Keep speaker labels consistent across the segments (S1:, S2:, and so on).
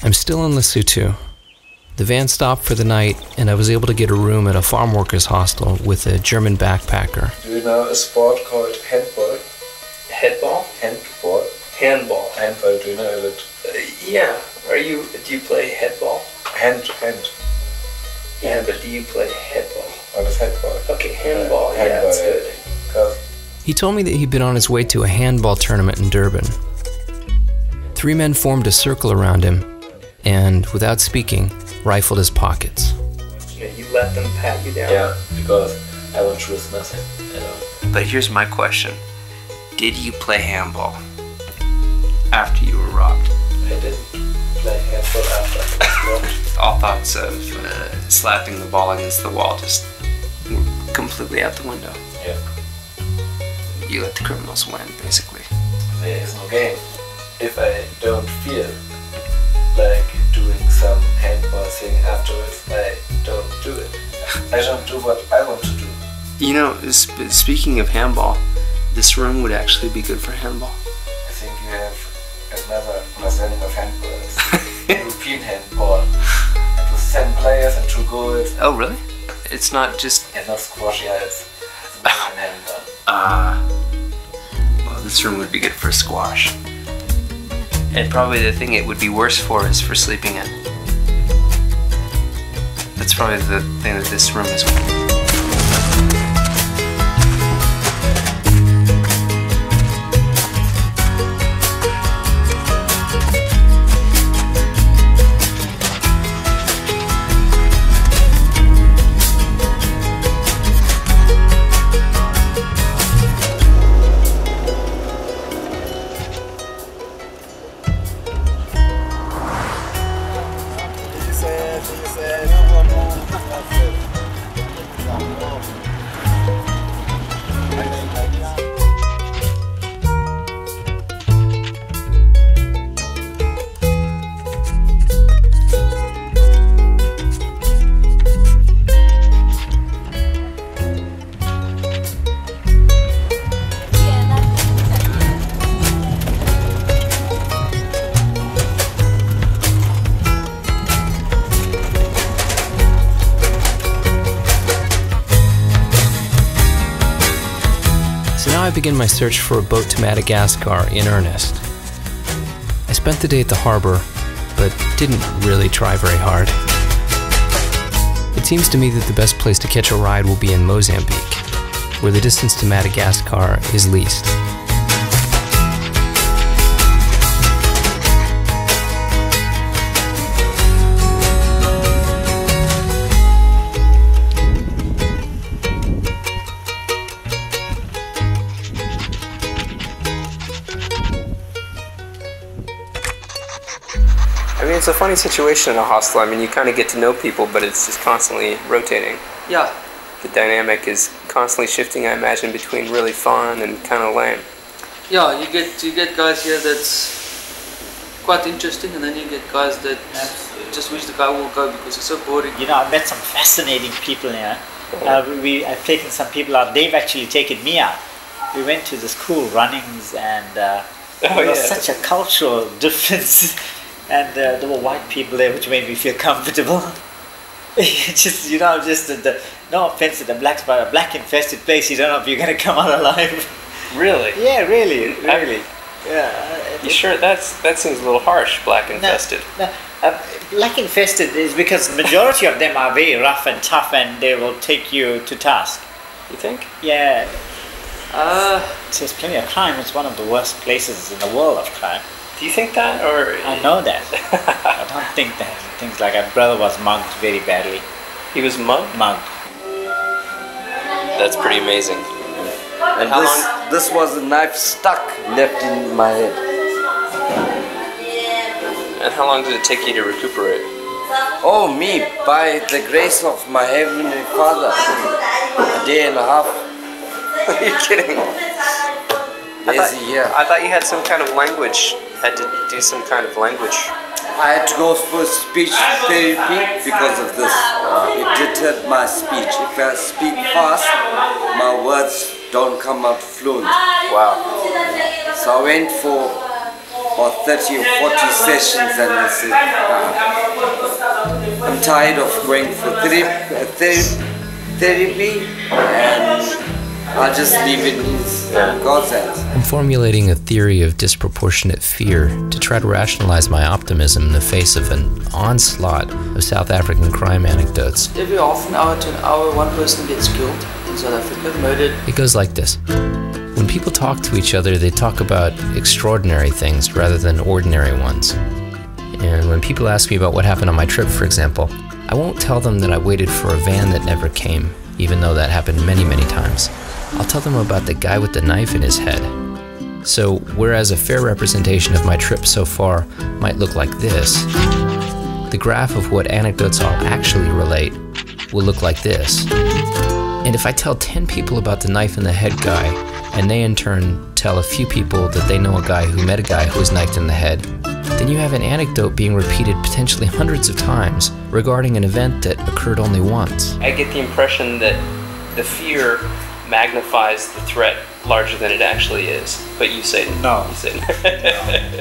S1: I'm still in Lesotho. The van stopped for the night, and I was able to get a room at a farm workers hostel with a German backpacker.
S2: Do you know a sport called handball?
S3: Headball?
S2: Handball.
S3: Handball.
S2: Handball, do you know it?
S3: Yeah. Do you play headball?
S2: Hand.
S3: Yeah, but do you play headball?
S2: What is handball?
S3: Okay, handball. Yeah,
S2: handball,
S3: that's good.
S1: He told me that he'd been on his way to a handball tournament in Durban. 3 men formed a circle around him and, without speaking, rifled his pockets.
S3: Yeah, you let them pat you down?
S2: Yeah, because I won't choose nothing.
S3: But here's my question. Did you play handball after you were robbed?
S2: I didn't play handball after I was robbed.
S3: All thoughts of slapping the ball against the wall just completely out the window.
S2: Yeah.
S3: You let the criminals win, basically.
S2: There is no game. If I don't feel like doing some handball thing afterwards, I don't do it. I don't do what I want to do.
S3: You know, speaking of handball, this room would actually be good for handball.
S2: I think you have another understanding of handball. It's European handball. It was 10 players and 2 goals.
S3: Oh, really? It's not just...
S2: It's not squash, yeah, it's American handball.
S3: Well, this room would be good for squash. And probably the thing it would be worse for is for sleeping in. That's probably the thing that this room is for.
S1: So now I begin my search for a boat to Madagascar in earnest. I spent the day at the harbor, but didn't really try very hard. It seems to me that the best place to catch a ride will be in Mozambique, where the distance to Madagascar is least.
S3: I mean, it's a funny situation in a hostel. I mean, you kind of get to know people, but it's just constantly rotating.
S4: Yeah.
S3: The dynamic is constantly shifting, I imagine, between really fun and kind of lame.
S4: Yeah, you get guys here that's quite interesting, and then you get guys that just wish the guy will go because it's so boring.
S5: You know, I've met some fascinating people here. I've taken some people out. They've actually taken me out. We went to this cool runnings, and there was such a cultural difference. And there were white people there, which made me feel comfortable. Just, you know, no offense to the blacks, but a black-infested place, you don't know if you're going to come out alive.
S3: Really?
S5: Yeah, really. Yeah.
S3: You sure? That seems a little harsh, black-infested.
S5: No, black-infested is because the majority of them are very rough and tough, and they will take you to task.
S3: You think?
S5: Yeah. There's plenty of crime. It's one of the worst places in the world of crime.
S3: Do you think that, or...?
S5: I know that. I don't think that. Things like my brother was mugged very badly.
S3: He was mugged?
S5: Mugged.
S3: That's pretty amazing.
S6: And this was a knife stuck left in my head.
S3: And how long did it take you to recuperate?
S6: Oh, me, by the grace of my Heavenly Father, a day and a half.
S3: Are you kidding?
S6: I
S3: thought you had some kind of language. Had to do some kind of language.
S6: I had to go for speech therapy because of this. It deterred my speech. If I speak fast, my words don't come out fluent.
S3: Wow.
S6: So I went for or 30 or 40 sessions, and I said, I'm tired of going for therapy, and I'll just leave it in God's hands.
S1: I'm formulating a theory of disproportionate fear to try to rationalize my optimism in the face of an onslaught of South African crime anecdotes.
S4: Every half an hour to an hour, one person gets killed in South Africa, murdered.
S1: It goes like this. When people talk to each other, they talk about extraordinary things rather than ordinary ones. And when people ask me about what happened on my trip, for example, I won't tell them that I waited for a van that never came, even though that happened many, many times. I'll tell them about the guy with the knife in his head. So, whereas a fair representation of my trip so far might look like this, the graph of what anecdotes I'll actually relate will look like this. And if I tell 10 people about the knife in the head guy, and they in turn tell a few people that they know a guy who met a guy who was knifed in the head, then you have an anecdote being repeated potentially hundreds of times regarding an event that occurred only once.
S3: I get the impression that the fear magnifies the threat larger than it actually is. But you say
S5: no.
S3: You say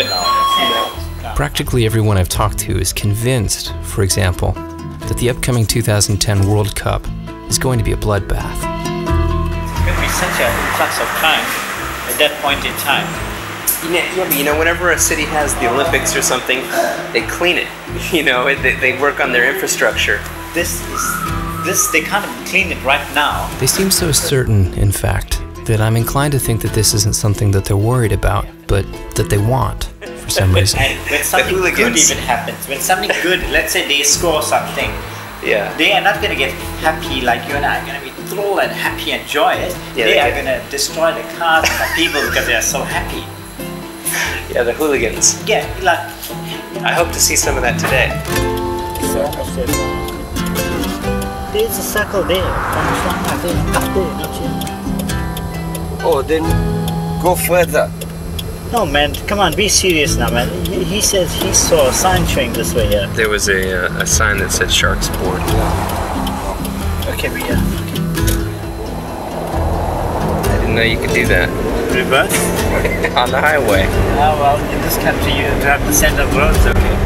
S5: No.
S1: Practically everyone I've talked to is convinced, for example, that the upcoming 2010 World Cup is going to be a bloodbath.
S5: It's going to be such an influx of crime at that point in time.
S3: Yeah, but you know, whenever a city has the Olympics or something, they clean it. You know, they work on their infrastructure.
S5: They can't clean it right now.
S1: They seem so certain, in fact, that I'm inclined to think that this isn't something that they're worried about, but that they want, for some reason.
S5: And when something good even happens, when something good, let's say they score something,
S3: yeah,
S5: they are not going to get happy like you and I are going to be thrilled and happy and joyous.
S3: Yeah,
S5: they are going to destroy the cars and the people because they are so happy.
S3: Yeah, the hooligans.
S5: Yeah, like...
S3: I hope to see some of that today.
S5: There's a circle there.
S6: Oh, then go further.
S5: No, man, come on, be serious now, man. He says he saw a sign showing this way here.
S3: There was a sign that said Sharks Board.
S5: Okay, but yeah.
S3: I didn't know you could do that.
S5: Reverse?
S3: On the highway.
S5: Oh, well, in this country you drive the center of roads, okay.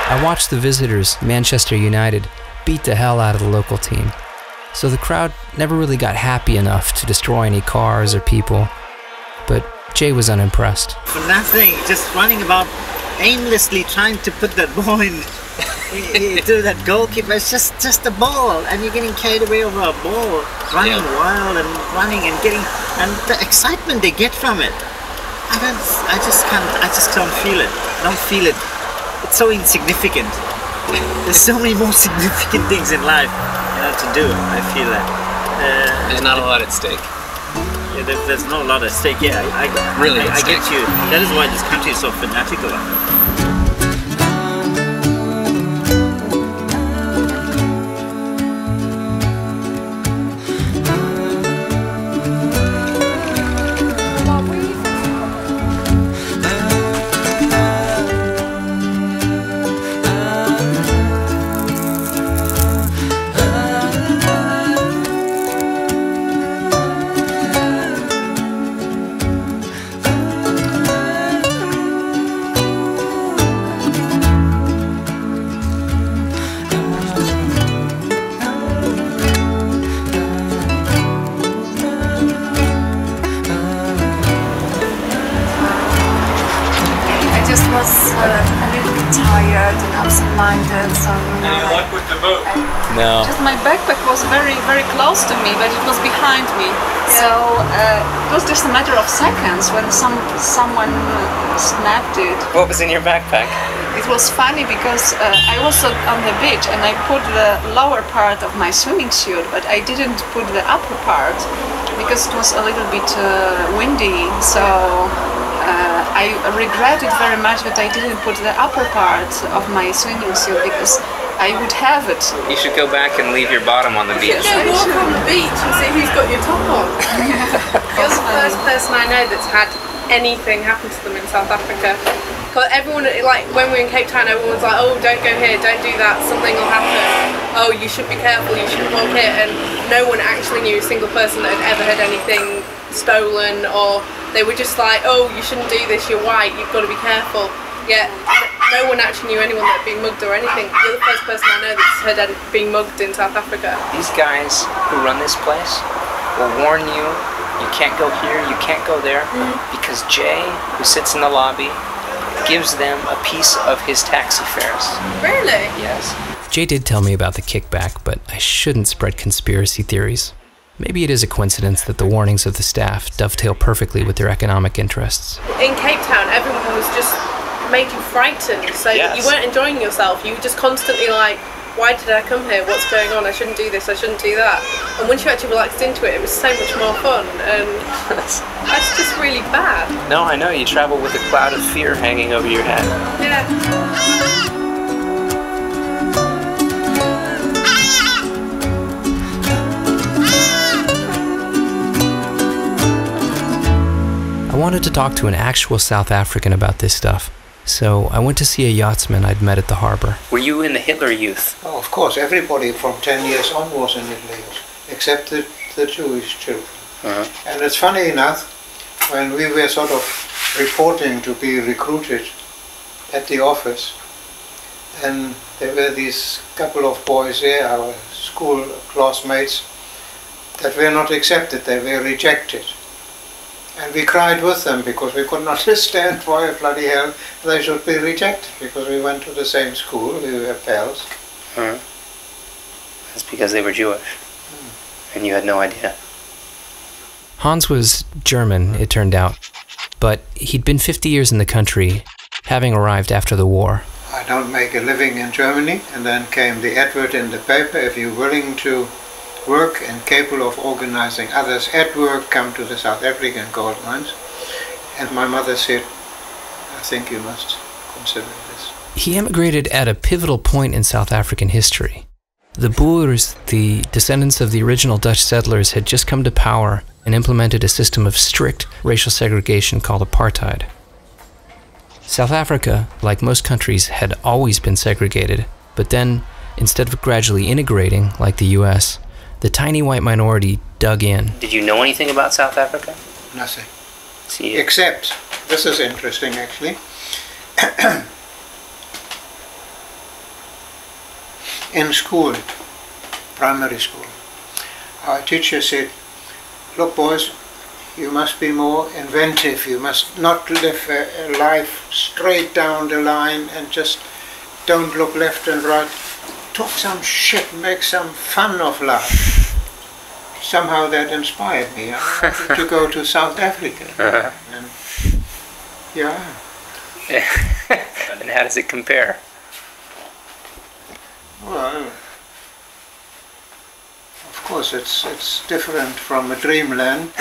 S1: I watched the visitors, Manchester United, beat the hell out of the local team. So the crowd never really got happy enough to destroy any cars or people. But Jay was unimpressed.
S5: For nothing, just running about aimlessly trying to put that ball in to that goalkeeper. It's just a ball, and you're getting carried away over a ball, running wild and running and getting, and the excitement they get from it. I just don't feel it. Don't feel it. It's so insignificant. There's so many more significant things in life, to do. I feel that.
S3: There's not a lot at stake.
S5: Yeah, there's not a lot at stake. Yeah, I get you. That is why this country is so fanatical.
S3: No.
S7: Just my backpack was very, very close to me, but it was behind me. So it was just a matter of seconds when someone snapped it.
S3: What was in your backpack?
S7: It was funny because I was on the beach and I put the lower part of my swimming suit, but I didn't put the upper part because it was a little bit windy. So I regret it very much that I didn't put the upper part of my swimming suit because I would have it.
S3: You should go back and leave your bottom on the beach.
S8: Yeah, walk on the beach and see who's got your top on. You're the first person I know that's had anything happen to them in South Africa. Because everyone, like when we were in Cape Town, everyone was like, oh, don't go here, don't do that, something will happen. Oh, you should be careful, you shouldn't walk here. And no one actually knew a single person that had ever had anything stolen, or they were just like, oh, you shouldn't do this, you're white, you've got to be careful. Yet no one actually knew anyone that had been mugged or anything. You're the first person I know that's had been mugged in South Africa.
S3: These guys who run this place will warn you, you can't go here, you can't go there, because Jay, who sits in the lobby, gives them a piece of his taxi fares.
S8: Really?
S3: Yes.
S1: Jay did tell me about the kickback, but I shouldn't spread conspiracy theories. Maybe it is a coincidence that the warnings of the staff dovetail perfectly with their economic interests.
S8: In Cape Town, everyone was just made you frightened, so
S3: Yes.
S8: you weren't enjoying yourself. You were just constantly like, why did I come here? What's going on? I shouldn't do this, I shouldn't do that. And once you actually relaxed into it, it was so much more fun, and that's just really bad.
S3: No, I know, you travel with a cloud of fear hanging over your head.
S8: Yeah.
S1: I wanted to talk to an actual South African about this stuff, so I went to see a yachtsman I'd met at the harbor.
S3: Were you in the Hitler Youth?
S9: Oh, of course, everybody from 10 years on was in Hitler Youth, except the Jewish children. And it's funny enough, when we were sort of reporting to be recruited at the office, and there were these couple of boys there, our school classmates, that were not accepted, they were rejected. And we cried with them because we couldn't understand why bloody hell they should be rejected, because we went to the same school, we were pals.
S3: That's because they were Jewish. And you had no idea.
S1: Hans was German, it turned out, but he'd been 50 years in the country, having arrived after the war.
S9: I don't make a living in Germany, and then came the advert in the paper, if you're willing to work and capable of organizing others at work, come to the South African gold mines. And my mother said, I think you must consider this.
S1: He emigrated at a pivotal point in South African history. The Boers, the descendants of the original Dutch settlers, had just come to power and implemented a system of strict racial segregation called apartheid. South Africa, like most countries, had always been segregated, but then, instead of gradually integrating, like the US, the tiny white minority dug in.
S3: Did you know anything about South Africa?
S9: Nothing.
S3: See,
S9: Except, this is interesting actually, in school, primary school, our teacher said, look boys, you must be more inventive, you must not live a life straight down the line and just don't look left and right. Talk some shit, make some fun of life. Somehow that inspired me. I wanted to go to South Africa. And, yeah.
S3: And how does it compare?
S9: Well, of course it's different from a dreamland.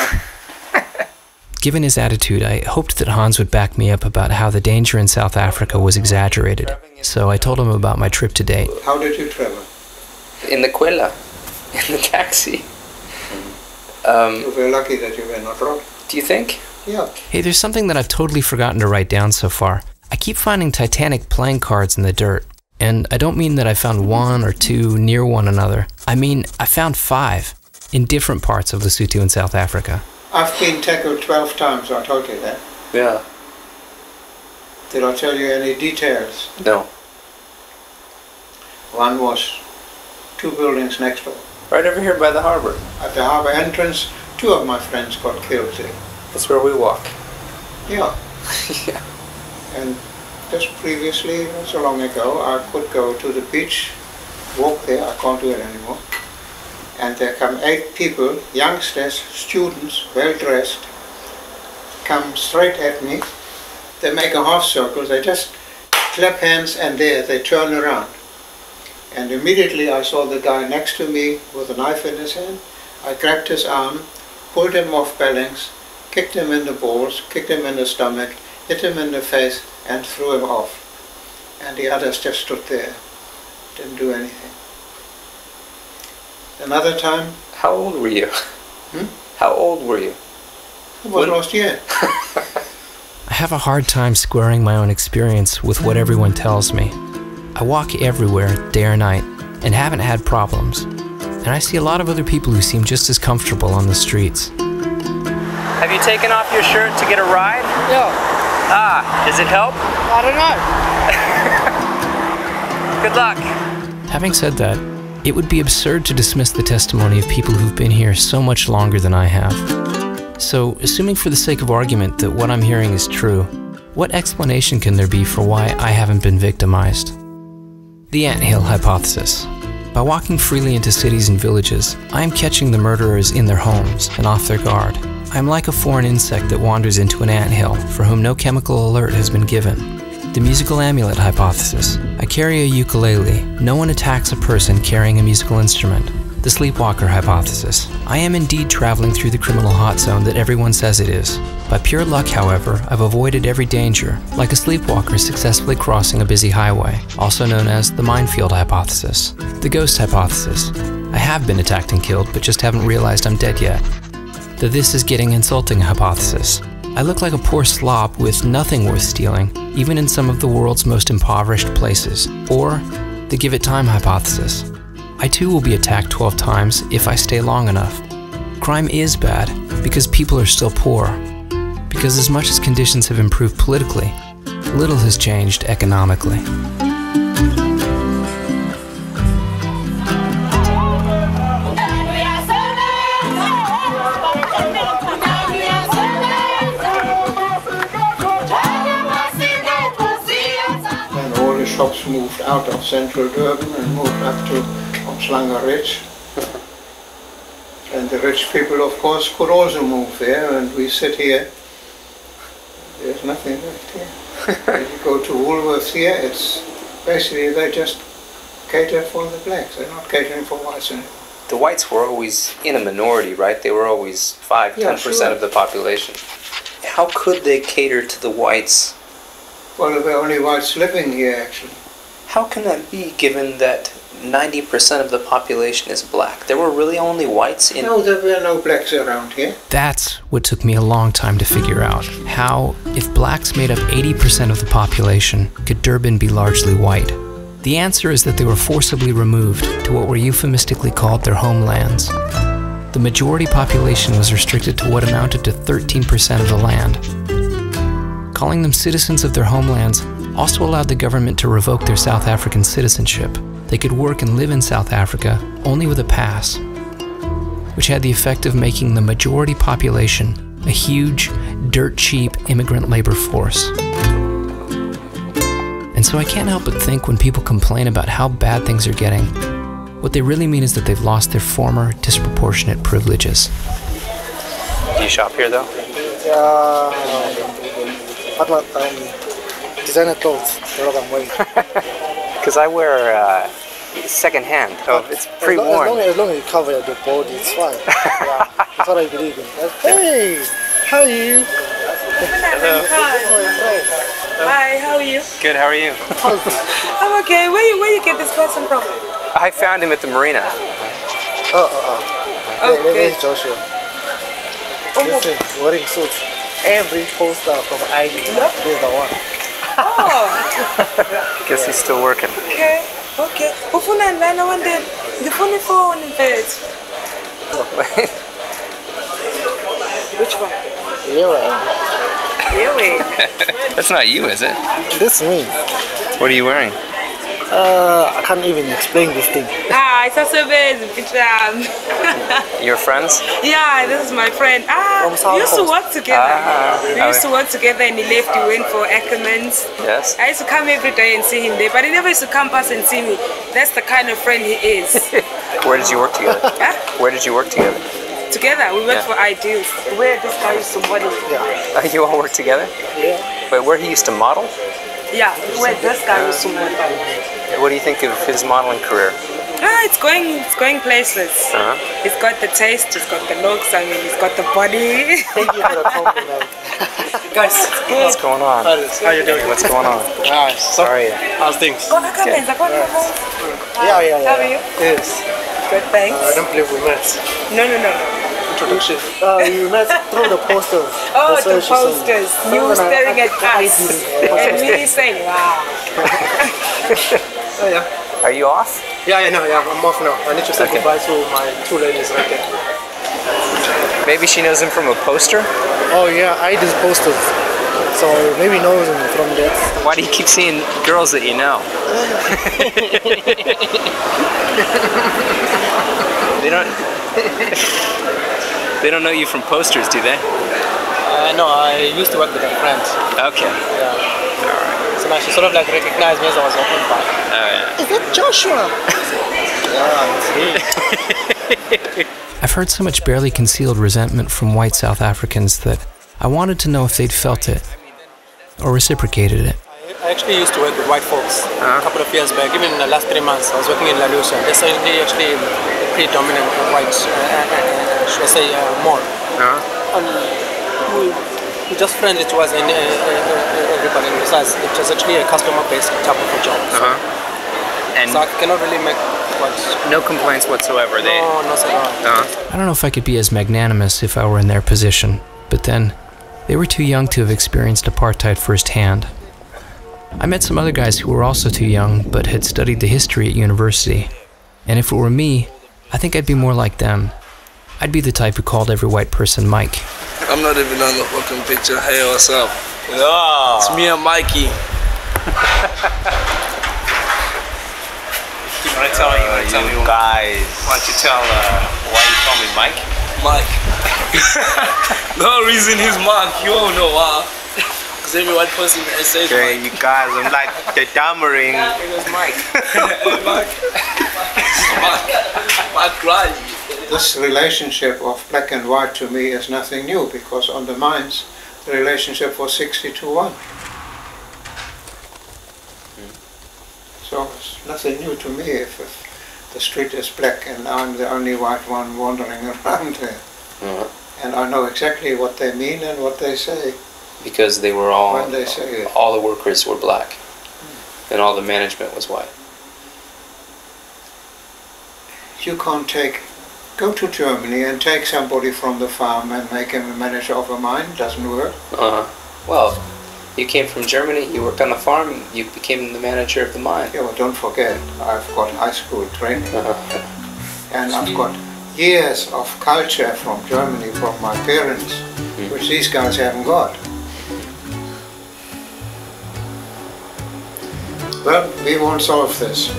S1: Given his attitude, I hoped that Hans would back me up about how the danger in South Africa was exaggerated. So I told him about my trip to date.
S9: How did you travel?
S3: In the Quilla. In the taxi.
S9: You were lucky that you were not robbed.
S3: Do you think?
S9: Yeah.
S1: Hey, there's something that I've totally forgotten to write down so far. I keep finding Titanic playing cards in the dirt. And I don't mean that I found one or two near one another. I mean, I found 5 in different parts of Lesotho in South Africa.
S9: I've been tackled 12 times, I told you that.
S3: Yeah.
S9: Did I tell you any details?
S3: No.
S9: One was 2 buildings next door.
S3: Right over here by the harbor.
S9: At the harbour entrance, 2 of my friends got killed there.
S3: That's where we walk.
S9: Yeah.
S3: Yeah.
S9: And just previously, not so long ago, I could go to the beach, walk there, I can't do it anymore. And there come 8 people, youngsters, students, well dressed, come straight at me. They make a half circle, they just clap hands, and there they turn around. And immediately I saw the guy next to me with a knife in his hand. I grabbed his arm, pulled him off balance, kicked him in the balls, kicked him in the stomach, hit him in the face and threw him off. And the others just stood there, didn't do anything. Another time...
S3: How old were you? How old were you?
S9: It was last year.
S1: I have a hard time squaring my own experience with what everyone tells me. I walk everywhere, day or night, and haven't had problems. And I see a lot of other people who seem just as comfortable on the streets.
S3: Have you taken off your shirt to get a ride?
S8: Yeah.
S3: Ah, does it help?
S8: I don't know.
S3: Good luck.
S1: Having said that, it would be absurd to dismiss the testimony of people who've been here so much longer than I have. So, assuming for the sake of argument that what I'm hearing is true, what explanation can there be for why I haven't been victimized? The anthill hypothesis. By walking freely into cities and villages, I am catching the murderers in their homes and off their guard. I am like a foreign insect that wanders into an anthill for whom no chemical alert has been given. The musical amulet hypothesis. I carry a ukulele. No one attacks a person carrying a musical instrument. The sleepwalker hypothesis. I am indeed traveling through the criminal hot zone that everyone says it is. By pure luck, however, I've avoided every danger, like a sleepwalker successfully crossing a busy highway, also known as the minefield hypothesis. The ghost hypothesis. I have been attacked and killed, but just haven't realized I'm dead yet. The this is getting insulting hypothesis. I look like a poor slob with nothing worth stealing, even in some of the world's most impoverished places. Or the give it time hypothesis. I too will be attacked 12 times if I stay long enough. Crime is bad because people are still poor. Because as much as conditions have improved politically, little has changed economically.
S9: Shops moved out of central Durban and moved up to Omslanga Ridge. And the rich people, of course, could also move there, and we sit here. There's nothing left here. If you go to Woolworths here, it's basically they just cater for the blacks. They're not catering for whites anymore.
S1: The whites were always in a minority, right? They were always 5–10% of the population. How could they cater to the whites?
S9: Well, there were only whites living here, actually.
S1: How can that be, given that 90% of the population is black? There were really only whites in...
S9: No, there were no blacks around here.
S1: That's what took me a long time to figure out. How, if blacks made up 80% of the population, could Durban be largely white? The answer is that they were forcibly removed to what were euphemistically called their homelands. The majority population was restricted to what amounted to 13% of the land. Calling them citizens of their homelands also allowed the government to revoke their South African citizenship. They could work and live in South Africa only with a pass, which had the effect of making the majority population a huge, dirt-cheap immigrant labor force. And so I can't help but think when people complain about how bad things are getting, what they really mean is that they've lost their former disproportionate privileges. Do you shop here, though?
S10: Designer clothes,
S1: because I wear second-hand, so it's pre-worn.
S10: As long as you cover the body, it's fine. Yeah, that's what I believe in. Hey, how are you?
S1: Hello.
S8: Hi, how are you?
S1: Good, how are you?
S8: I'm okay. Where you get this person from?
S1: I found him at the marina.
S10: This is Joshua. This is wearing suits. Every poster from ID is the one.
S8: Oh.
S1: Guess he's still working.
S8: Okay. Ufuna ndana wande ndifuna phone bed. Which one? Really?
S1: That's not you, is it?
S10: This is me.
S1: What are you wearing?
S10: I can't even explain this thing.
S8: It's also busy.
S1: Your friends?
S8: Yeah, this is my friend. We used to work together. We used to work together, and he left. He went for Ackermans.
S1: Yes.
S8: I used to come every day and see him there, but he never used to come past and see me. That's the kind of friend he is.
S1: Where did you work together? Where did you work together?
S8: Together, we worked for Ideals. Where this guy used to model.
S10: Yeah.
S1: You all work together?
S10: Yeah.
S1: But where he used to model?
S8: Yeah, where this guy used to model.
S1: What do you think of his modeling career?
S8: It's going places. He's got the taste, he's got the looks, I mean, he's got the body.
S10: Thank you for the compliment.
S1: Guys, what's going on?
S10: How you doing?
S1: What's going on?
S10: Sorry. How's things?
S8: Yeah.
S10: How are you?
S8: Yes. Good, thanks.
S10: I don't believe we met.
S8: No.
S10: introduction. You met through the posters.
S11: Oh,
S10: That's
S11: the
S10: what she said.
S11: posters.
S10: So
S11: You
S10: when I-
S11: staring at
S10: I
S11: us.
S10: did.
S11: And me saying, wow.
S10: Oh, yeah.
S3: Are you off?
S10: Yeah, I'm off now. I need to say
S3: Okay.
S10: goodbye to my two ladies right there.
S3: Maybe she knows him from a poster?
S10: Oh yeah, I did posters. So maybe knows him from that.
S3: Why do you keep seeing girls that you know? They don't know you from posters, do they?
S10: No, I used to work with a friend.
S3: Okay.
S10: Yeah. Alright. So now she sort of like recognized me as I was walking by.
S3: Oh yeah.
S10: Is that Joshua? Yeah, it's he.
S1: I've heard so much barely concealed resentment from white South Africans that I wanted to know if they'd felt it or reciprocated it.
S10: I actually used to work with white folks a couple of years back. Even in the last 3 months, I was working in La Lucia. They're actually predominant white, should I say, more. And we just friendly to us and everybody. Besides, it was actually a customer-based type of a job.
S3: And
S10: so I cannot really make
S3: no complaints whatsoever.
S10: No, not at all.
S1: I don't know if I could be as magnanimous if I were in their position, but then they were too young to have experienced apartheid firsthand. I met some other guys who were also too young, but had studied the history at university. And if it were me, I think I'd be more like them. I'd be the type who called every white person Mike.
S12: I'm not even on the fucking picture. Hey, what's up?
S3: Oh.
S12: It's me and Mikey.
S3: You want to tell me guys? Why don't you tell why you call me Mike?
S12: Mike. No reason he's Mark. You don't know why. Because every white person says
S3: Okay, you guys, I'm like the dammering.
S12: It was Mike. Mike. Mike Riley.
S9: This relationship of black and white to me is nothing new because on the mines the relationship was 60-1. So it's nothing new to me if the street is black and I'm the only white one wandering around there. And I know exactly what they mean and what they say.
S3: Because they were all,
S9: when they say it.
S3: all the workers were black. And all the management was white.
S9: You can't go to Germany and take somebody from the farm and make him a manager of a mine. It doesn't work.
S3: Well, you came from Germany, you worked on the farm, you became the manager of the mine.
S9: Yeah, well, don't forget, I've got high school training. And I've got years of culture from Germany, from my parents, which these guys haven't got. Well, we won't solve this.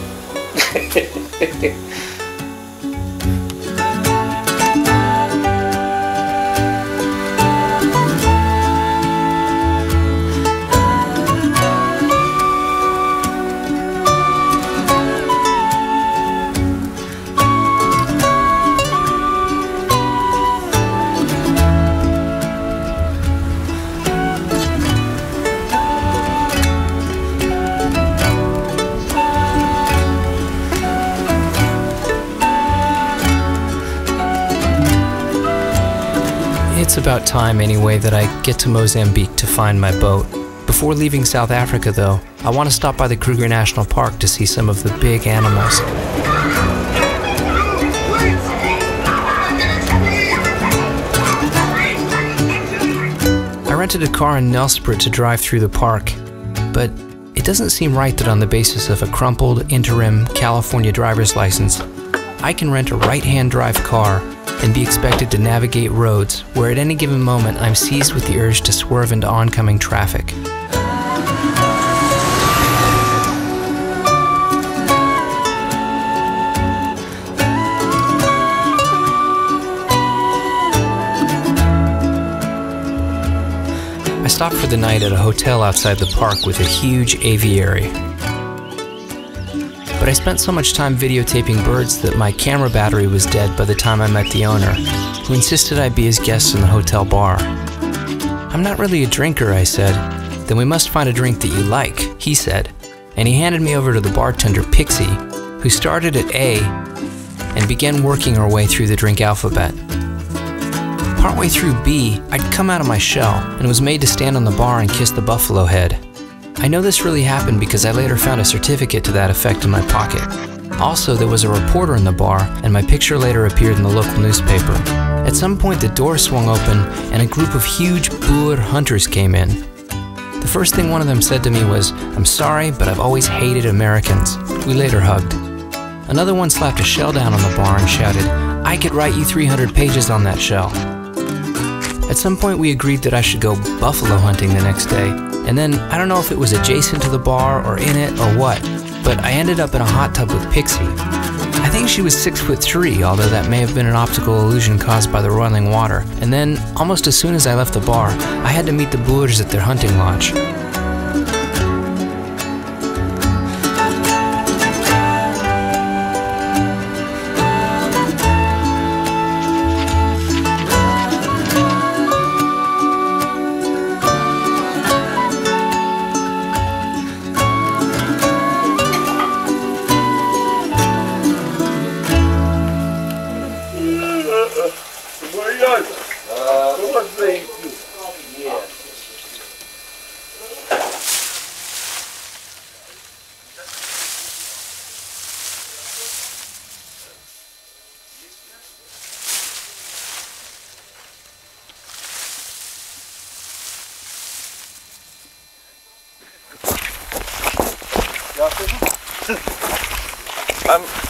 S1: It's about time anyway that I get to Mozambique to find my boat. Before leaving South Africa though, I want to stop by the Kruger National Park to see some of the big animals. I rented a car in Nelspruit to drive through the park, but it doesn't seem right that on the basis of a crumpled interim California driver's license, I can rent a right-hand drive car and be expected to navigate roads where at any given moment I'm seized with the urge to swerve into oncoming traffic. I stopped for the night at a hotel outside the park with a huge aviary. But I spent so much time videotaping birds that my camera battery was dead by the time I met the owner, who insisted I be his guest in the hotel bar. "I'm not really a drinker," I said. "Then we must find a drink that you like," he said, and he handed me over to the bartender Pixie, who started at A and began working her way through the drink alphabet. Partway through B, I'd come out of my shell and was made to stand on the bar and kiss the buffalo head. I know this really happened because I later found a certificate to that effect in my pocket. Also, there was a reporter in the bar, and my picture later appeared in the local newspaper. At some point, the door swung open, and a group of huge boer hunters came in. The first thing one of them said to me was, "I'm sorry, but I've always hated Americans." We later hugged. Another one slapped a shell down on the bar and shouted, "I could write you 300 pages on that shell." At some point, we agreed that I should go buffalo hunting the next day, and then I don't know if it was adjacent to the bar or in it or what, but I ended up in a hot tub with Pixie. I think she was 6'3", although that may have been an optical illusion caused by the running water. And then, almost as soon as I left the bar, I had to meet the Boers at their hunting lodge.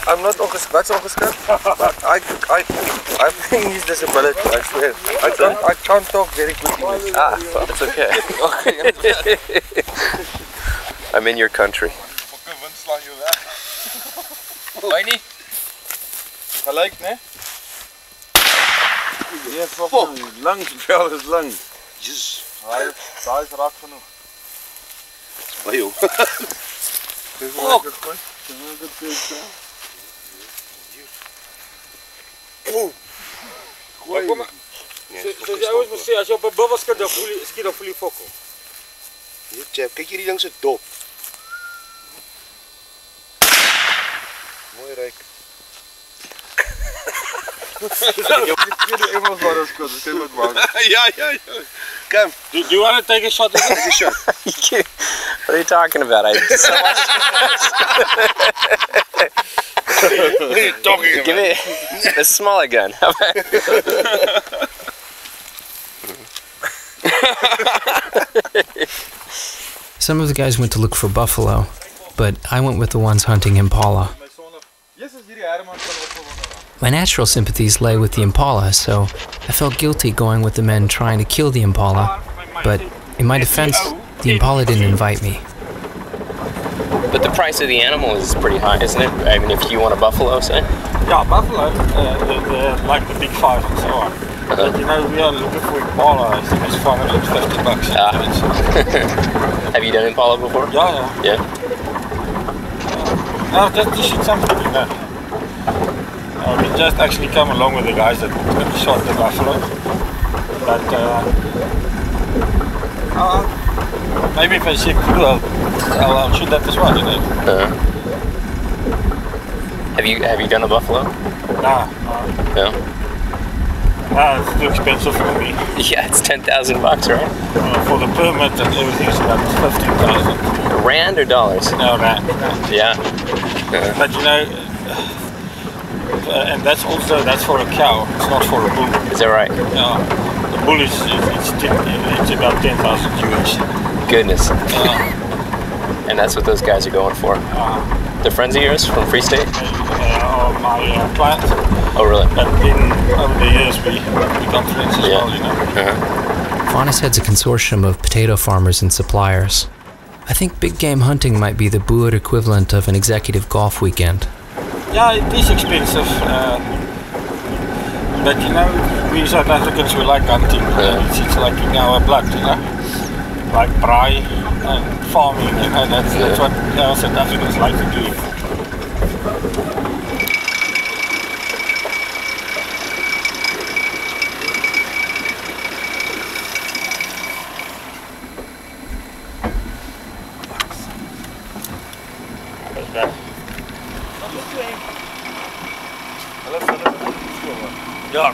S11: I'm not what's ongeskikt, but I think he's disability, I swear. I can't talk very quickly.
S13: Ah, well, it's okay. I'm in your country.
S11: Weinie? Gelijk, né? Ja, fucking langs, bel is lang. Jeez. Daar is raak genoeg.
S13: Hey, joh.
S11: Gooi. Kom maar. Soos jy ouens moet sê, as jy op 'n bubbel skiet, dan voel jy fokol.
S13: Hier, Jeff, kyk hierdie ding se dop. Mooi ryk. Ja. Come.
S11: Do you want to take a shot?
S13: Take a shot.
S3: What are you talking about?
S11: What are you talking about?
S3: Give me a smaller gun.
S1: Some of the guys went to look for buffalo, but I went with the ones hunting impala. My natural sympathies lay with the impala, so I felt guilty going with the men trying to kill the impala, but in my defense, the impala didn't invite me.
S3: But the price of the animal is pretty high, isn't it? I mean, if you want a buffalo, say?
S11: Yeah, buffalo, they're like the big five and so on. But you know, we are looking for impala, it's $550.
S3: Have you done impala before?
S11: Yeah. No, just to shoot something, you know. We just actually come along with the guys that shot the buffalo. But maybe if I see cool, I'll shoot that as well, you know.
S3: Have you done a buffalo?
S11: Nah.
S3: No?
S11: It's too expensive for me.
S3: Yeah, it's $10,000 bucks, right?
S11: For the permit and everything, it's about 15,000.
S3: Rand or dollars?
S11: No, rand.
S3: Yeah.
S11: But you know, and that's for a cow. It's not for a bull.
S3: Is that right?
S11: Yeah. The bull it's about 10,000 US.
S3: Goodness. And that's what those guys are going for. They're friends of yours from Free State?
S11: My client.
S3: Oh, really?
S11: But over the years we become friends as well, you know.
S1: Faunus heads a consortium of potato farmers and suppliers. I think big game hunting might be the Boer equivalent of an executive golf weekend.
S11: Yeah, it is expensive. But you know, we South Africans, we like hunting. It's like in our blood, you know. Like braai and farming, you know, that's what our South Africans like to do. Ja.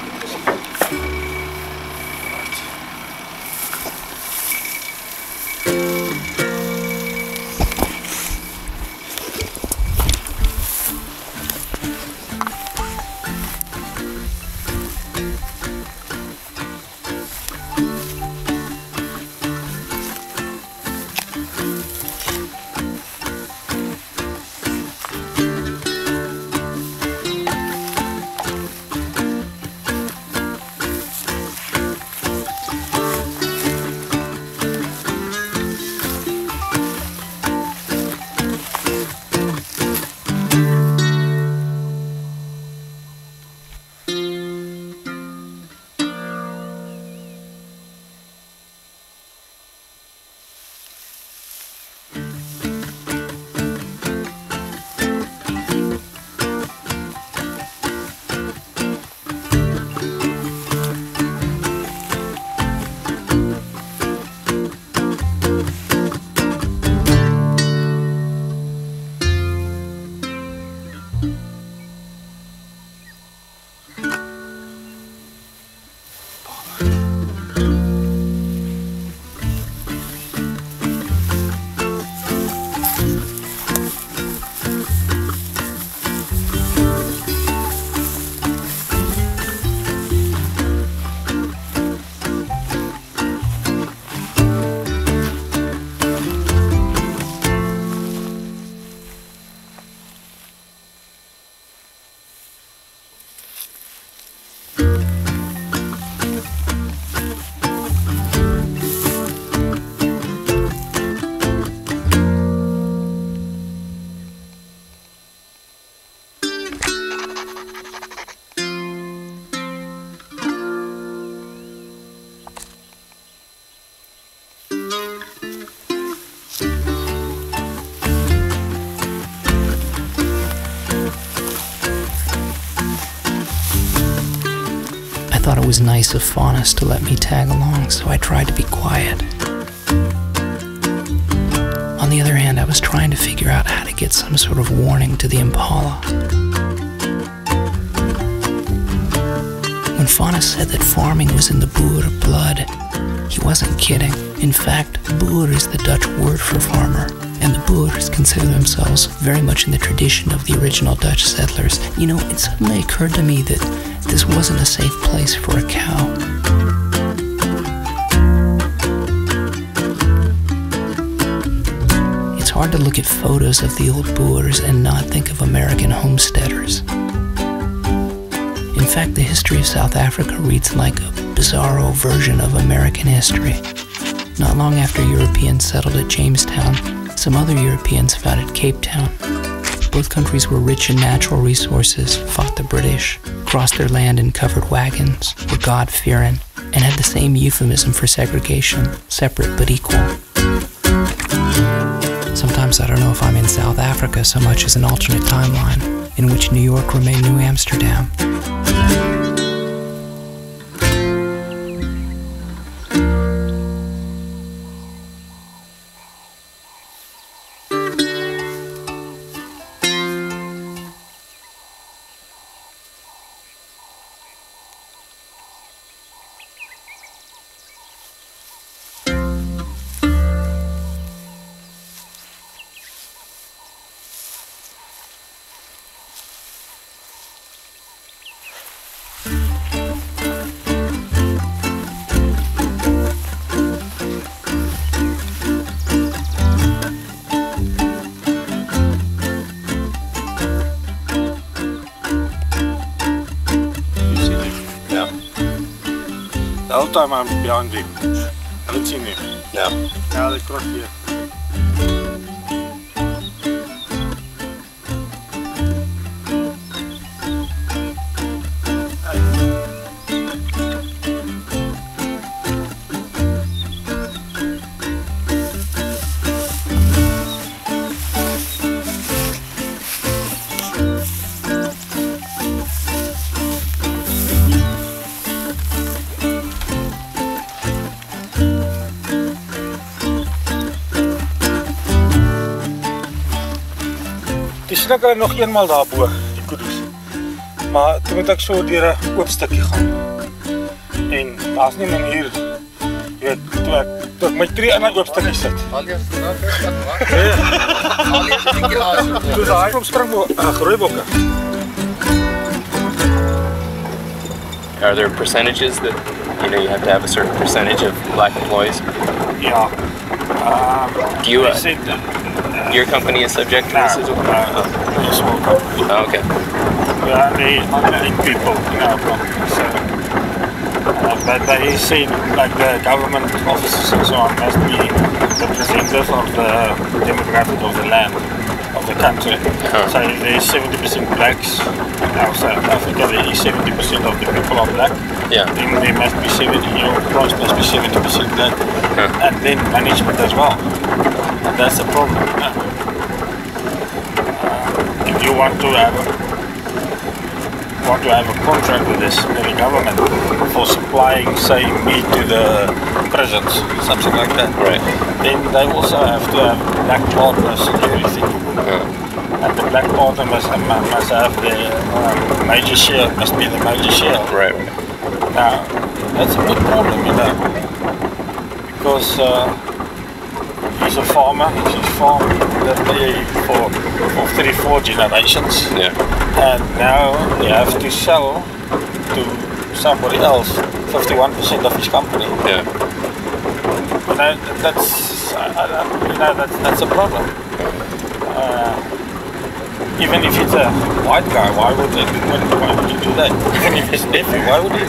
S1: I thought it was nice of Faunus to let me tag along, so I tried to be quiet. On the other hand, I was trying to figure out how to get some sort of warning to the impala. When Faunus said that farming was in the Boer blood, he wasn't kidding. In fact, Boer is the Dutch word for farmer, and the Boers consider themselves very much in the tradition of the original Dutch settlers. You know, it suddenly occurred to me that this wasn't a safe place for a cow. It's hard to look at photos of the old Boers and not think of American homesteaders. In fact, the history of South Africa reads like a bizarro version of American history. Not long after Europeans settled at Jamestown, some other Europeans founded Cape Town. Both countries were rich in natural resources, fought the British, crossed their land in covered wagons, were God-fearing, and had the same euphemism for segregation, separate but equal. Sometimes I don't know if I'm in South Africa so much as an alternate timeline, in which New York remained New Amsterdam.
S11: The whole time I'm behind them. I haven't seen them.
S13: No.
S11: Now they cross here. Die sien ek nog eenmaal daarbo, die kudu's. Maar toe moet ek so deur 'n oop stukkie gaan. En daar's nie 'n manier, jy weet, toe ek my tree in 'n oop stukkie sit. Dis daai op springbok, groeibokke.
S13: Are there percentages that, you have to have a certain percentage of black employees?
S11: Yeah.
S13: Do you, your company is subject to this as well?
S11: A small company.
S13: Oh, okay.
S11: Yeah, they not 8 people in our company, so but they say like the government offices and so on must be representative of the demographic of the land, of the country. So there's 70% blacks. Now South Africa, there is 70% of the people are black.
S13: Yeah.
S11: Then there must be 70, your price must be 70% black. And then management as well. And that's the problem. If you want to have a contract with the government for supplying, say, meat to the prisons, something like that.
S13: Right.
S11: Then they also have to have black partners and everything. and the black partner must have the major share, must be the major share.
S13: Right.
S11: Now, that's a big problem, you know, because he's a farmer, he's farmed there for 3-4 generations.
S13: Yeah.
S11: And now he has to sell to somebody else 51% of his company.
S13: Yeah.
S11: You know, that's a problem. Even if it's a white guy, why would you do that? Even if it's nephew, why would you?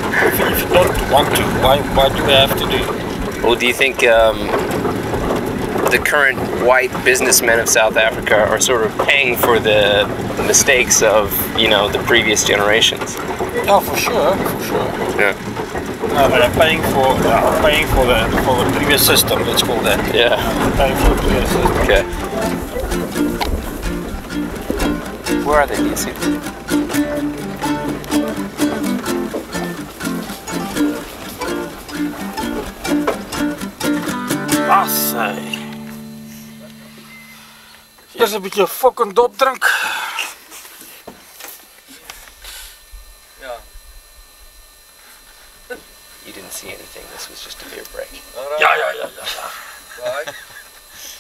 S11: If you don't want to, why do they have to do it?
S13: Well, do you think the current white businessmen of South Africa are sort of paying for the mistakes of, you know, the previous generations?
S11: Oh, for sure.
S13: Yeah.
S11: No, they're paying for the previous system. Let's call that.
S13: Yeah.
S11: Paying for the previous system.
S13: Okay. Where are they? Do you see?
S11: Assai. Eers 'n bietjie fucking dop drink.
S4: Ja.
S13: You didn't see anything. This was just a beer break.
S11: Yeah.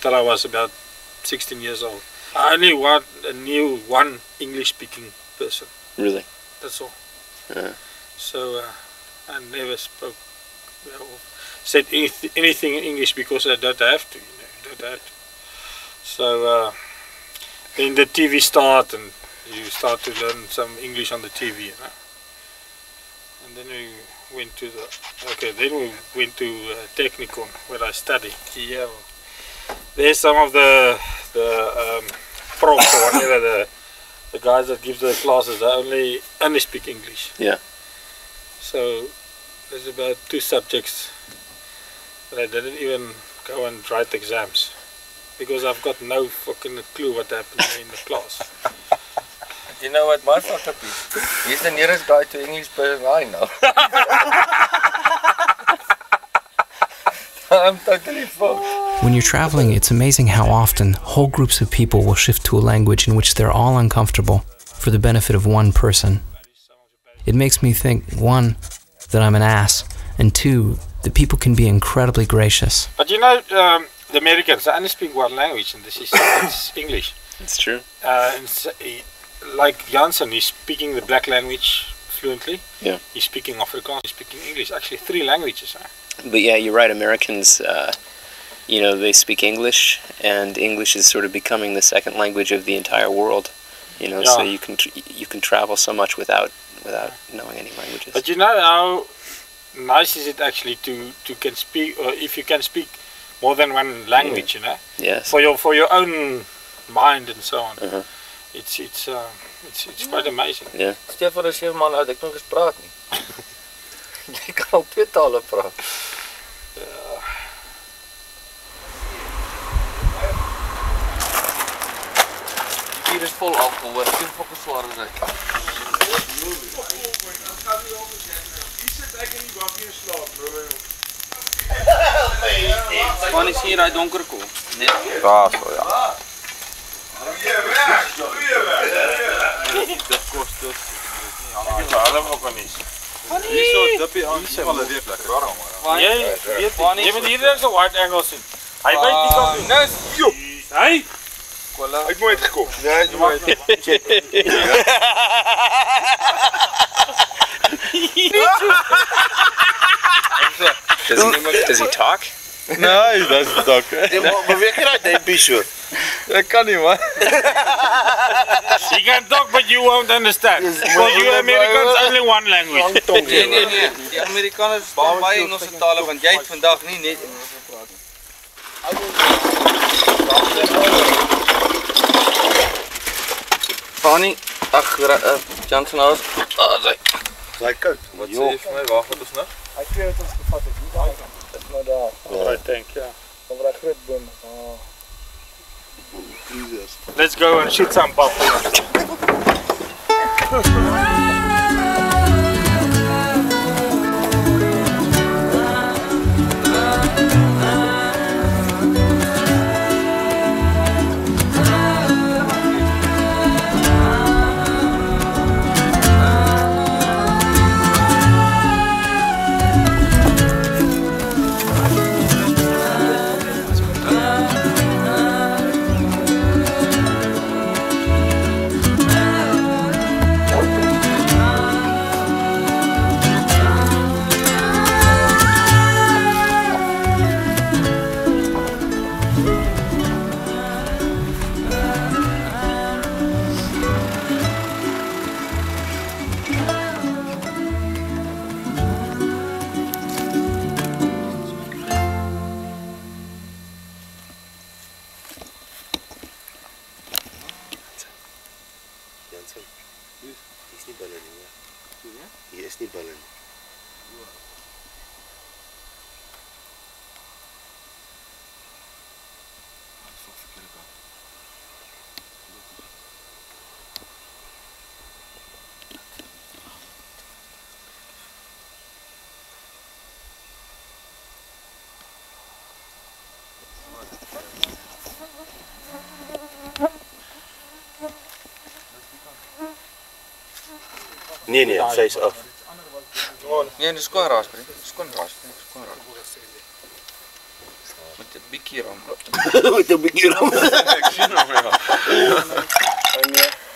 S11: Till I was about 16 years old. I only knew one English-speaking person.
S13: Really?
S11: That's all.
S13: Yeah.
S11: So I never spoke, said anything in English because I don't have to. You know, don't have to. So then the TV started, and you start to learn some English on the TV. You know? And then we went to Technikon where I studied. Yeah. There's some of the profs or whatever, the guys that give the classes, they only speak English.
S13: Yeah.
S11: So there's about 2 subjects that I didn't even go and write exams because I've got no fucking clue what happened in the class.
S12: You know what my fuck up is? He's the nearest guy to English person I know. I'm totally fucked.
S1: When you're traveling, it's amazing how often whole groups of people will shift to a language in which they're all uncomfortable for the benefit of one person. It makes me think, 1, that I'm an ass, and 2, that people can be incredibly gracious.
S11: But you know, the Americans, they only speak one language, and this is it's English.
S13: It's true.
S11: Like Janssen, he's speaking the black language fluently.
S13: Yeah.
S11: He's speaking Afrikaans, he's speaking English. Actually, 3 languages.
S13: But yeah, you're right. Americans, you know, they speak English, and English is sort of becoming the second language of the entire world. You know, so you can travel so much without knowing any languages.
S11: But you know how nice is it actually to can speak, or if you can speak more than one language, you know?
S13: Yes.
S11: For your own mind and so on. It's quite amazing.
S13: Yeah.
S12: Stefan is 7 maanden oud, ek kan nog eens praat nie. Jy kan al 2 tale praat. Hier is vol alcohol, hoor. Ek is fucking zwaar as ek.
S4: Van is hier uit donker kom.
S12: Ja, so ja.
S4: Dat kost dus.
S11: Ik heb allemaal ook al niet.
S4: Hier zo dippie aan. Hier zijn wel weer plek.
S11: Je bent hier zo hard Engels in. Hij weet niet wat doen.
S12: Nee, joh.
S11: Hij?
S12: Ik moet het gekocht. Nee, je moet
S13: Does he talk?
S12: No, he doesn't talk. Maar wie krijgt die piece? Dat kan niet, man.
S11: He can talk, but you won't understand. Because you Americans only one language.
S4: Nee. Die Amerikaners staan baie Engelse tale, want jy het vandag nie net Engels gepraat nie. Fanny, ag, Jansen House.
S12: Sy koud. Wat sê jy vir my, waar gaan ons nou?
S9: Hy kry het ons gevat, ek nie daar. Dis maar daar.
S11: I think, yeah.
S9: Van waar groot boom.
S11: Let's go and shoot some buffalo.
S14: is nie bulle nie. Nee, sy is af.
S15: Nee, dis skoon raspberry. Skoon raspberry. Met 'n bietjie ram.
S14: Met 'n bietjie ram.
S15: Ek sien hom ja.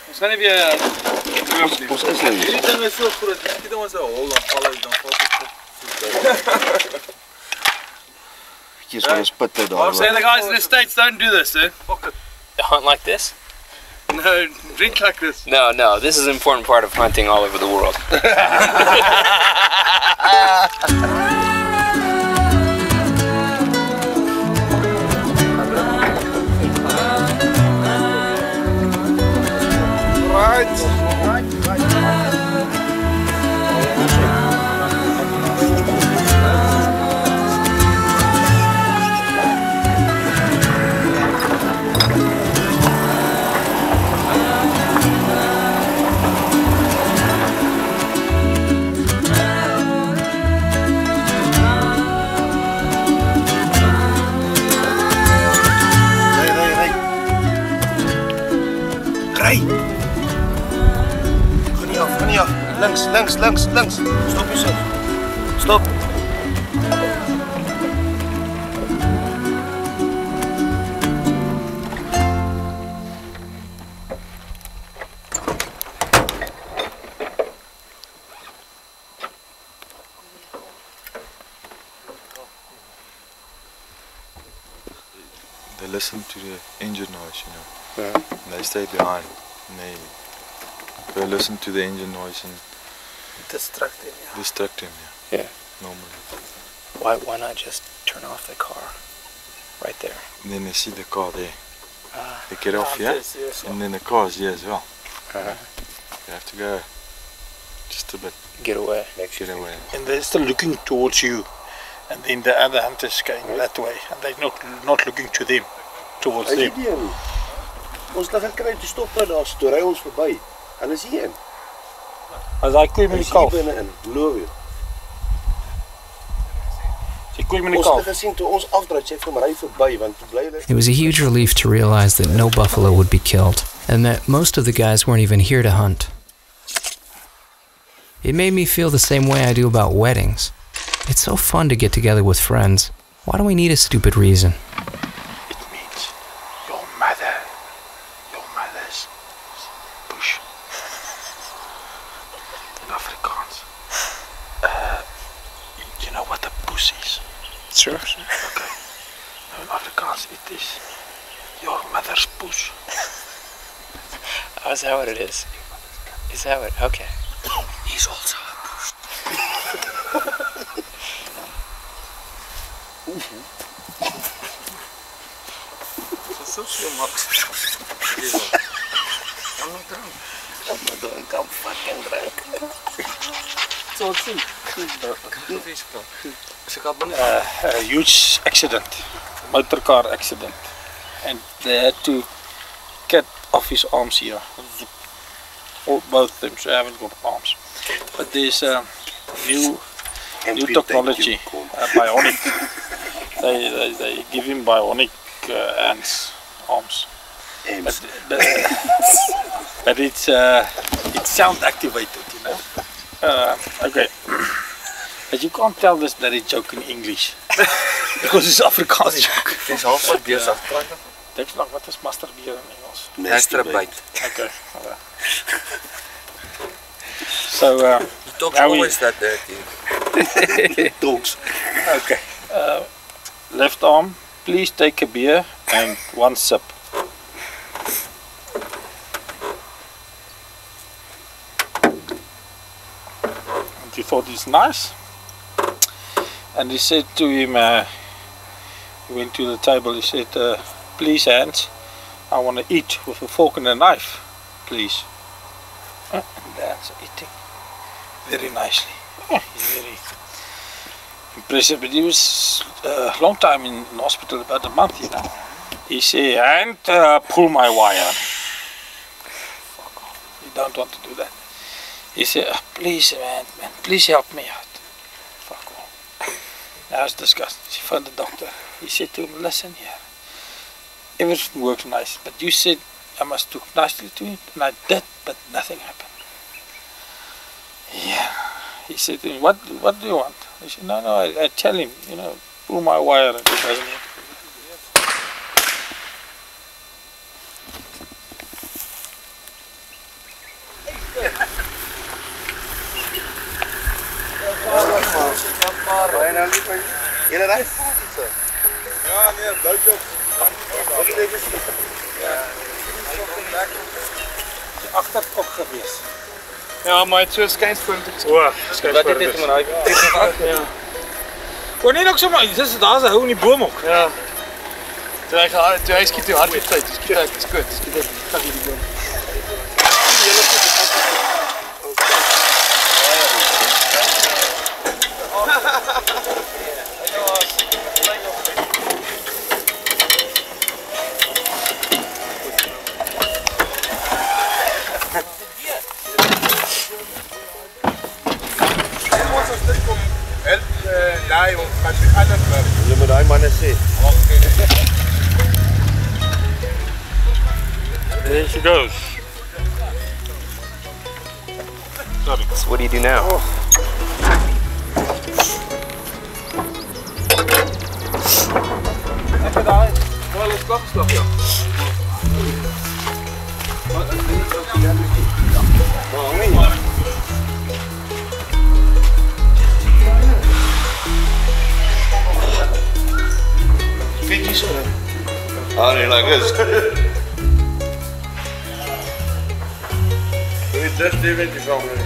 S15: Ons gaan nie weer
S14: ons is nou.
S15: Hierdie ding is so groot. Ek het hom as 'n hol dan val hy dan val dit op.
S14: Hier is ons pitte daar.
S15: I'm saying the guys in the States don't do this, eh?
S13: Hunt like this?
S15: No, drink like this.
S13: No, this is an important part of hunting all over the world.
S14: Ry! Gaan nie af. Links. Stop jouself. Stop.
S16: They listen to the engine noise, you know.
S13: Yeah.
S16: And they stay behind. And they listen to the engine noise and
S15: Distract him,
S13: Yeah.
S16: normally.
S13: Why not just turn off the car right there?
S16: And then they see the car there. They get off here, and then the car's here as well. You have to go just a bit.
S13: Get away.
S16: Get away.
S11: And they're still looking towards you, and then the other hunters going that way, and they're not looking to them, towards them.
S14: Ons lag gekry toe stop hulle daar, toe ry ons verby. En is hier een.
S11: As hy koei met die kalf.
S14: Hy is hier binne in, beloof jy.
S11: Sy koei met die
S14: Ons
S11: kalf.
S14: het gesien toe ons afdraai, sy het hom ry verby, want toe bly hulle.
S1: It was a huge relief to realize that no buffalo would be killed, and that most of the guys weren't even here to hunt. It made me feel the same way I do about weddings. It's so fun to get together with friends. Why do we need a stupid reason?
S11: It means your mother's bush. In Afrikaans. You know what a bush is?
S13: Sure.
S11: Okay. In Afrikaans it is your mother's bush.
S13: Oh, is that what it is? Is that what? Okay.
S14: He's also a bush.
S15: So slim up. I'm not drunk.
S14: I'm not drunk, I'm fucking drunk.
S15: So it's
S11: A huge accident, motorcar accident, and they had to cut off his arms here, both of them, so I haven't got arms. But there's new technology, bionic. They give him bionic hands, arms. But it's sound activated, you know. Okay. But you can't tell this that it's joke in English. Because it's Afrikaans joke.
S15: Dis half wat besig.
S11: Dink nog wat is masturbeer in Engels?
S15: Masturbate.
S11: Okay. So
S15: dogs always that dirty.
S14: Dogs.
S11: Okay. Left arm, please take a beer and one sip. And he thought it's nice. And he said to him, he went to the table, he said, please hands, I want to eat with a fork and a knife, please. And that's eating.
S17: very nicely. He's very impressive, but he was a long time in hospital, about a month, you know. He said, and pull my wire. Fuck off. You don't want to do that. He said, please, man, please help me out. Fuck off. I was disgusted. He found the doctor. He said to him, listen here, everything works nice, but you said I must talk nicely to him, and I did, but nothing happened. Yeah. He said to me, what do you want? I said, no, I tell him, you know, pull my wire, and it doesn't work. Agterkop geweest.
S15: Ja, maar het so skynsvoortoe.
S17: O, skynsvoortoe.
S15: Dit het maar uit. Ja.
S17: Kon nie nog so maar, dis daar's 'n hou in die boom ook.
S15: Ja. Toe hy skiet toe hard op tyd. Skiet uit, dis goed. Skiet uit. Gaan hierdie boom.
S17: There she goes.
S13: So what do you do now?
S15: Even daar. Wel eens klapslag, ja.
S14: How do you like this? We just even the problem.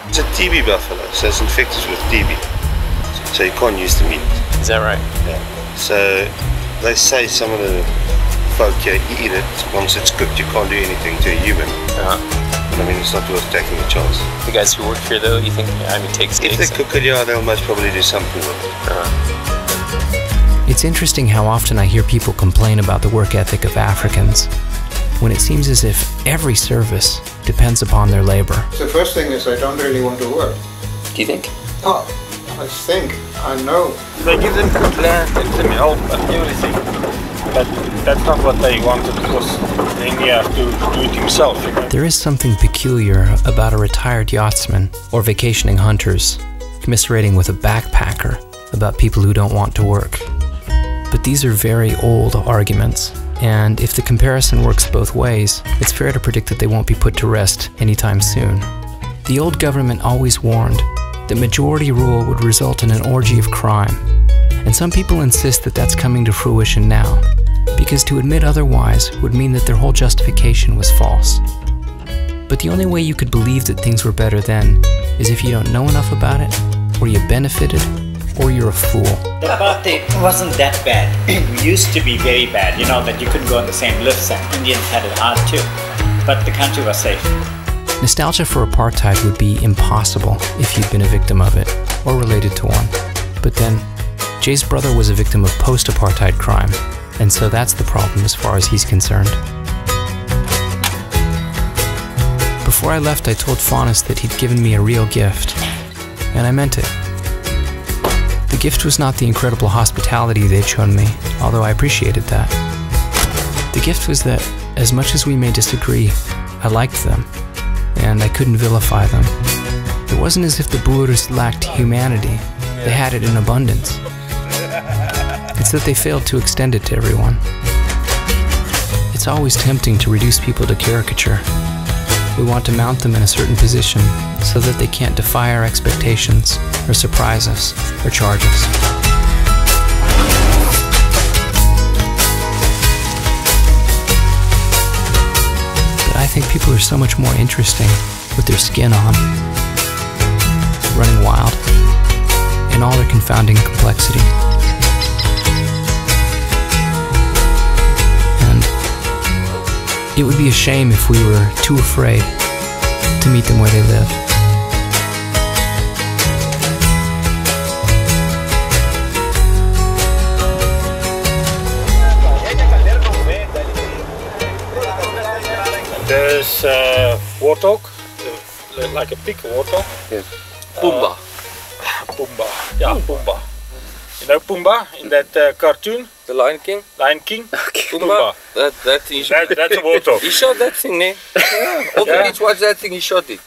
S14: It's a TB buffalo, so it's infected with TB. So you can't use the meat.
S13: Is that right?
S14: Yeah. So they say some of the folk here eat it. Once it's cooked, you can't do anything to a human. But I mean, it's not worth taking a chance.
S13: The guys who work here, though, you think, I mean, take steaks?
S14: If they cook it, yeah, they'll most probably do something with it.
S1: It's interesting how often I hear people complain about the work ethic of Africans, when it seems as if every service depends upon their labor.
S9: The first thing is I don't really want to work.
S13: Do you think?
S9: Oh, I know.
S17: They give them good land, give them help and everything. But that's not what they wanted, because then you have to do it himself. You know?
S1: There is something peculiar about a retired yachtsman or vacationing hunters commiserating with a backpacker about people who don't want to work. But these are very old arguments, and if the comparison works both ways, it's fair to predict that they won't be put to rest anytime soon. The old government always warned that majority rule would result in an orgy of crime, and some people insist that that's coming to fruition now, because to admit otherwise would mean that their whole justification was false. But the only way you could believe that things were better then is if you don't know enough about it, or you benefited, or you're a fool.
S5: The apartheid wasn't that bad. It used to be very bad, you know, that you couldn't go on the same lifts, and Indians had it hard too. But the country was safe.
S1: Nostalgia for apartheid would be impossible if you'd been a victim of it, or related to one. But then, Jay's brother was a victim of post-apartheid crime, and so that's the problem as far as he's concerned. Before I left, I told Faunus that he'd given me a real gift, and I meant it. The gift was not the incredible hospitality they'd shown me, although I appreciated that. The gift was that, as much as we may disagree, I liked them, and I couldn't vilify them. It wasn't as if the Boers lacked humanity. They had it in abundance. It's that they failed to extend it to everyone. It's always tempting to reduce people to caricature, but We want to mount them in a certain position so that they can't defy our expectations, or surprise us, or charge us. But I think people are so much more interesting with their skin on, running wild, in all their confounding complexity. It would be a shame if we were too afraid to meet them where they live.
S17: There's warthog, like a big warthog.
S12: Yeah. Pumbaa.
S17: Pumbaa, yeah, Pumbaa. You know Pumbaa in that cartoon?
S12: The Lion King?
S17: Lion King?
S12: Pumbaa. That thing.
S17: That's a warthog.
S12: He shot that thing, eh? Yeah. All the kids watch that thing, he shot it.